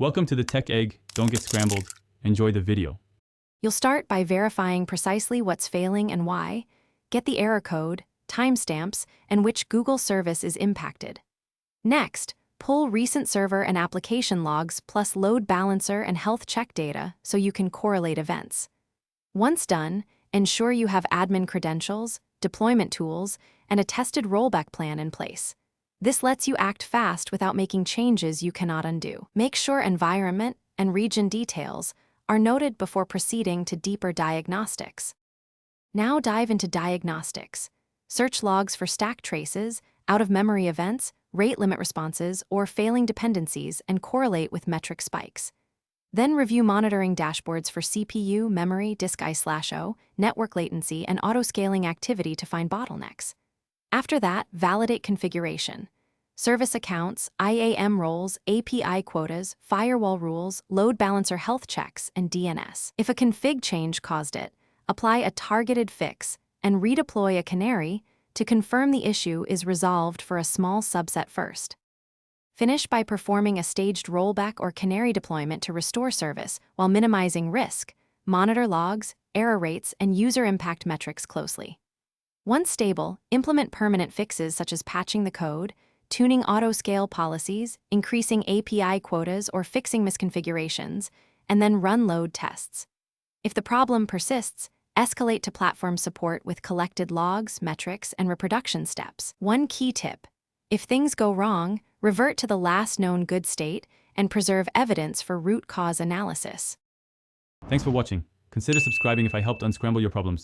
Welcome to the Tech Egg. Don't get scrambled. Enjoy the video. You'll start by verifying precisely what's failing and why, get the error code, timestamps, and which Google service is impacted. Next, pull recent server and application logs plus load balancer and health check data so you can correlate events. Once done, ensure you have admin credentials, deployment tools, and a tested rollback plan in place. This lets you act fast without making changes you cannot undo. Make sure environment and region details are noted before proceeding to deeper diagnostics. Now dive into diagnostics. Search logs for stack traces, out-of-memory events, rate limit responses, or failing dependencies and correlate with metric spikes. Then review monitoring dashboards for CPU, memory, disk I/O, network latency, and auto-scaling activity to find bottlenecks. After that, validate configuration. Service accounts, IAM roles, API quotas, firewall rules, load balancer health checks, and DNS. If a config change caused it, apply a targeted fix and redeploy a canary to confirm the issue is resolved for a small subset first. Finish by performing a staged rollback or canary deployment to restore service while minimizing risk. Monitor logs, error rates, and user impact metrics closely. Once stable, implement permanent fixes such as patching the code, tuning auto-scale policies, increasing API quotas, or fixing misconfigurations, and then run load tests. If the problem persists, escalate to platform support with collected logs, metrics, and reproduction steps. One key tip: if things go wrong, revert to the last known good state and preserve evidence for root cause analysis. Thanks for watching. Consider subscribing if I helped unscramble your problems.